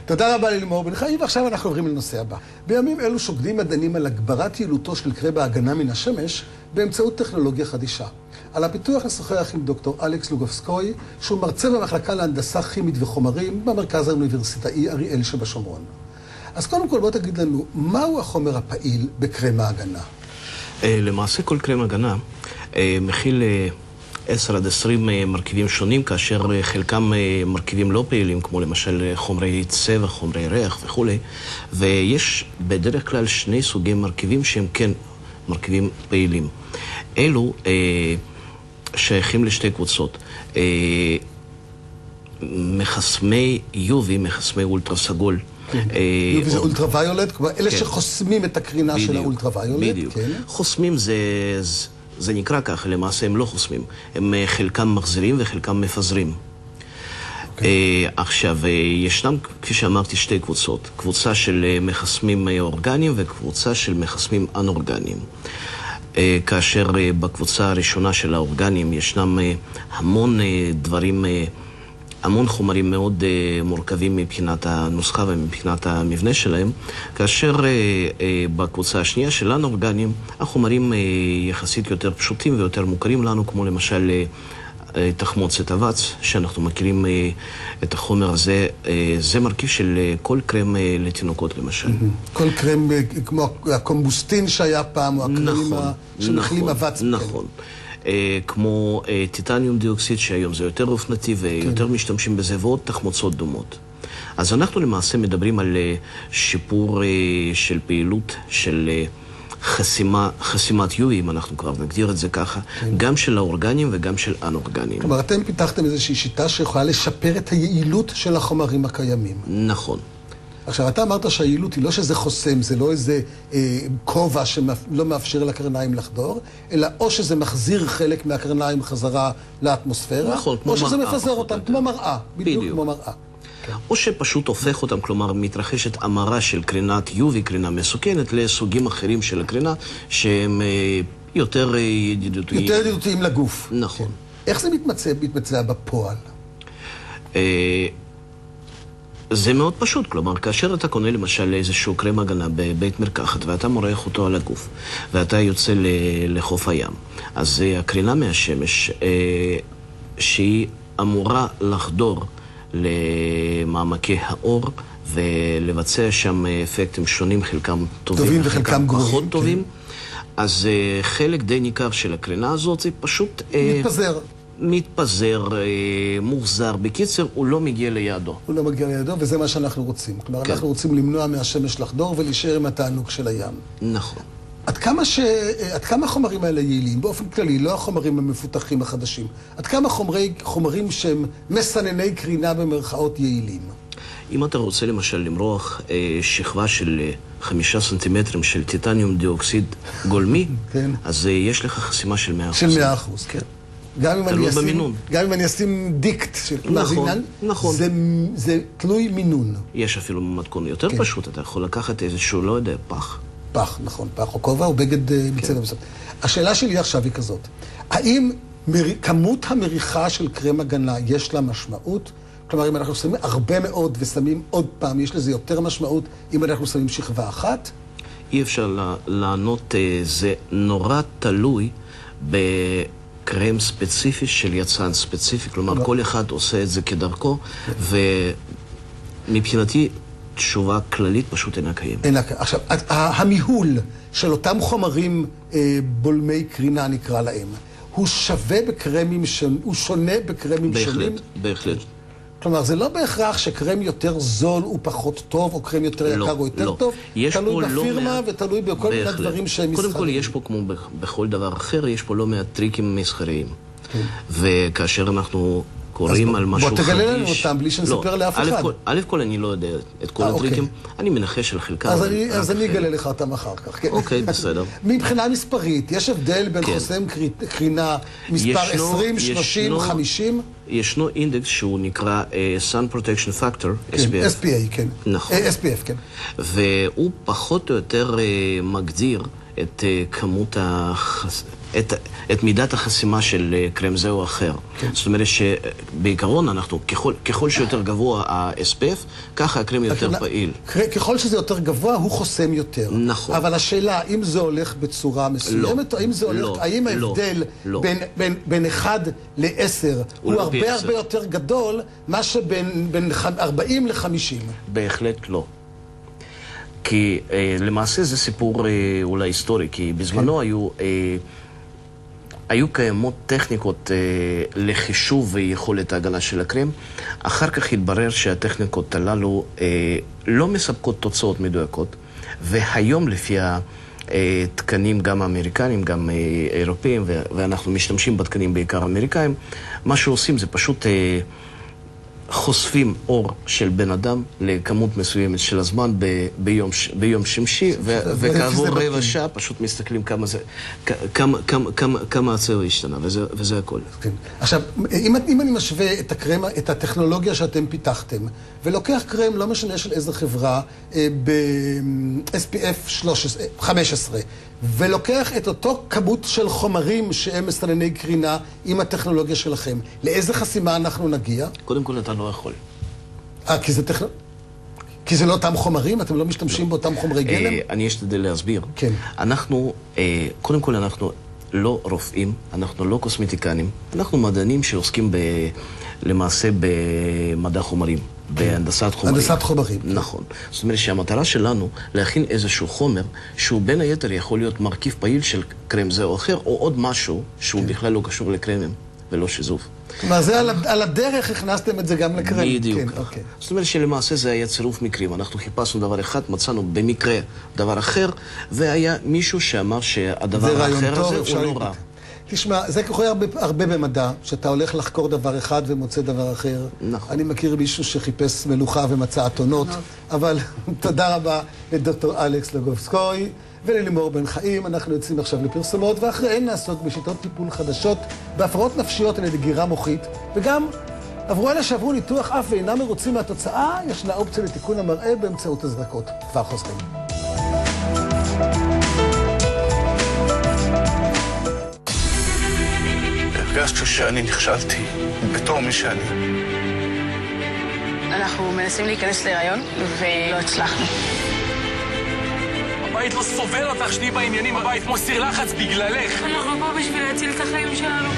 תודה רבה ללימור בן חיים, ועכשיו אנחנו עוברים לנושא הבא. בימים אלו שוקדים מדענים על הגברת יעילותו של קרם ההגנה מן השמש באמצעות טכנולוגיה חדישה. על הפיתוח נשוחח עם דוקטור אלכס לוגובסקוי, שהוא מרצה במחלקה להנדסה כימית וחומרים במרכז האוניברסיטאי אריאל שבשומרון. אז קודם כל בוא תגיד לנו, מהו החומר הפעיל בקרם ההגנה? למעשה כל קרם הגנה מכיל 10 עד 20 מרכיבים שונים, כאשר חלקם מרכיבים לא פעילים, כמו למשל חומרי צבע, חומרי ריח וכו'. ויש בדרך כלל שני סוגי מרכיבים שהם כן מרכיבים פעילים. אלו שייכים לשתי קבוצות. מחסמי UV, מחסמי אולטרה סגול. UV זה אולטרה-ויולט, כלומר אלה שחוסמים את הקרינה של האולטרה-ויולט. בדיוק. חוסמים זה נקרא ככה, למעשה הם לא חוסמים. הם חלקם מחזירים וחלקם מפזרים. עכשיו, ישנם, כפי שאמרתי, שתי קבוצות. קבוצה של מחסמים אורגניים וקבוצה של מחסמים אנאורגניים. כאשר בקבוצה הראשונה של האורגניים ישנם המון דברים, המון חומרים מאוד מורכבים מבחינת הנוסחה ומבחינת המבנה שלהם, כאשר בקבוצה השנייה של אנאורגניים החומרים יחסית יותר פשוטים ויותר מוכרים לנו, כמו למשל תחמוצת אבץ, שאנחנו מכירים את החומר הזה, זה מרכיב של כל קרם לתינוקות למשל. כל קרם כמו הקומבוסטין שהיה פעם, או הקרמים שמכילים אבץ. נכון. כמו טיטניום דיוקסיד, שהיום זה יותר אופנתי ויותר משתמשים בזה, ועוד תחמוצות דומות. אז אנחנו למעשה מדברים על שיפור של פעילות של חסימת UV, אם אנחנו כבר נגדיר את זה ככה, גם של האורגנים וגם של אנאורגנים. כלומר, אתם פיתחתם איזושהי שיטה שיכולה לשפר את היעילות של החומרים הקיימים. נכון. עכשיו, אתה אמרת שהיעילות היא לא שזה חוסם, זה לא איזה כובע שלא מאפשר לקרניים לחדור, אלא או שזה מחזיר חלק מהקרניים חזרה לאטמוספירה, נכון, או שזה מפזר אותם, כמו מראה, בדיוק כמו מראה. או שפשוט הופך אותם, כלומר מתרחשת המרה של קרינת UV, קרינה מסוכנת, לסוגים אחרים של הקרינה, שהם יותר ידידותיים. יותר ידידותיים לגוף. נכון. איך זה מתבצע בפועל? זה מאוד פשוט, כלומר, כאשר אתה קונה למשל איזשהו קרם הגנה בבית מרקחת, ואתה מורח אותו על הגוף, ואתה יוצא לחוף הים, אז הקרינה מהשמש, שהיא אמורה לחדור למעמקי האור, ולבצע שם אפקטים שונים, חלקם טובים וחלקם פחות טובים, אז חלק די ניכר של הקרינה הזאת זה פשוט מתפזר, מוחזר. בקיצר, הוא לא מגיע ליעדו. הוא לא מגיע ליעדו, וזה מה שאנחנו רוצים. כלומר, אנחנו רוצים למנוע מהשמש לחדור ולהישאר עם התענוג של הים. נכון. עד כמה החומרים האלה יעילים? באופן כללי, לא החומרים המפותחים החדשים. עד כמה חומרים שהם מסנני קרינה במרכאות יעילים? אם אתה רוצה למשל למרוח שכבה של 5 סנטימטרים של טיטניום דיוקסיד גולמי, אז יש לך חסימה של 100%. של 100%, כן. גם אם אני אשים דיקט, נכון. זה תלוי מינון. יש אפילו מתכון יותר פשוט, אתה יכול לקחת איזשהו, לא יודע, פח. פח, נכון, פח או כובע או בגד בצבע מסוים. השאלה שלי עכשיו היא כזאת, האם כמות המריחה של קרם הגנה יש לה משמעות? כלומר, אם אנחנו שמים הרבה מאוד ושמים עוד פעם, יש לזה יותר משמעות אם אנחנו שמים שכבה אחת? אי אפשר לענות, זה נורא תלוי בקרם ספציפי של יצרן ספציפי, כלומר כל אחד עושה את זה כדרכו, ומבחינתי תשובה כללית פשוט אינה קיימת. עכשיו, המיהול של אותם חומרים בולמי קרינה נקרא להם, הוא שווה בקרמים שונים, הוא שונה בקרמים שונים? בהחלט. כלומר, זה לא בהכרח שקרם יותר זול הוא פחות טוב, או קרם יותר יקר הוא יותר טוב. תלוי בפירמה ותלוי בכל מיני דברים שהם מסחריים. קודם כל, יש פה, כמו בכל דבר אחר, יש פה לא מעט טריקים מסחריים. וכאשר אנחנו קוראים על משהו חדיש... בוא תגלה לנו אותם בלי שנספר לאף אחד. א' כל אני לא יודע את כל הטריקים, אני מנחש על חלקם. אז אני אגלה לך אותם אחר כך. אוקיי, בסדר. מבחינה מספרית, יש הבדל בין חוסם קרינה מספר 20, 30, 50? ישנו אינדקס שהוא נקרא Sun Protection Factor, SPF. SPA, כן. נכון. SPF, כן. והוא פחות או יותר מגדיר את כמות את מידת החסימה של קרם זה או אחר. זאת אומרת שבעיקרון אנחנו, ככל שיותר גבוה ה-SPF, ככה הקרם יותר פעיל. ככל שזה יותר גבוה, הוא חוסם יותר. נכון. אבל השאלה, האם זה הולך בצורה מסוימת, או האם זה הולך, האם ההבדל בין 1 ל-10 הוא הרבה הרבה יותר גדול, מה שבין 40 ל-50? בהחלט לא. כי למעשה זה סיפור אולי היסטורי, כי בזמנו היו קיימות טכניקות לחישוב ויכולת ההגנה של הקרם. אחר כך התברר שהטכניקות הללו לא מספקות תוצאות מדויקות, והיום לפי התקנים גם האמריקאים, גם אירופאים, ואנחנו משתמשים בתקנים בעיקר האמריקאים, מה שעושים זה פשוט חושפים אור של בן אדם לכמות מסוימת של הזמן ביום שמשי, וכעבור רבע שעה פשוט מסתכלים כמה הצבע השתנה, וזה הכל. עכשיו, אם אני משווה את הקרם, את הטכנולוגיה שאתם פיתחתם, ולוקח קרם, לא משנה של איזו חברה, ב-SPF 15, ולוקח את אותו כמות של חומרים שהם מסנני קרינה עם הטכנולוגיה שלכם, לאיזה חסימה אנחנו נגיע? קודם כל אתה לא יכול. כי זה לא אותם חומרים? אתם לא משתמשים באותם חומרי גלם? אני אשתדל להסביר. כן. קודם כל אנחנו לא רופאים, אנחנו לא קוסמטיקנים, אנחנו מדענים שעוסקים למעשה במדע חומרים. בהנדסת חומרים. הנדסת חומרים. נכון. זאת אומרת שהמטרה שלנו להכין איזשהו חומר שהוא בין היתר יכול להיות מרכיב פעיל של קרם זה או אחר, או עוד משהו שהוא בכלל לא קשור לקרמים ולא שיזוף. כלומר, זה על הדרך הכנסתם את זה גם לקרם. בדיוק ככה. זאת אומרת שלמעשה זה היה צירוף מקרים. אנחנו חיפשנו דבר אחד, מצאנו במקרה דבר אחר, והיה מישהו שאמר שהדבר האחר הזה הוא לא רע. תשמע, זה קורה הרבה במדע, שאתה הולך לחקור דבר אחד ומוצא דבר אחר. נכון. אני מכיר מישהו שחיפש מלוכה ומצא אתונות, אבל תודה רבה לדוקטור אלכס לוגובסקוי וללימור בן חיים. אנחנו יוצאים עכשיו לפרסומות, ואחריהן נעסוק בשיטות טיפול חדשות, בהפרעות נפשיות על ידי דגירה מוחית, וגם עברו אלה שעברו ניתוח אף ואינם מרוצים מהתוצאה, ישנה אופציה לתיקון המראה באמצעות הזרקות. כבר חוזרים. הרגשתי שאני נכשלתי בתור מי שאני. אנחנו מנסים להיכנס להיריון ולא הצלחנו. הבית לא סובל אותך, שתהיי בעניינים, הבית כמו סיר לחץ בגללך. אנחנו פה בשביל להציל את החיים שלנו.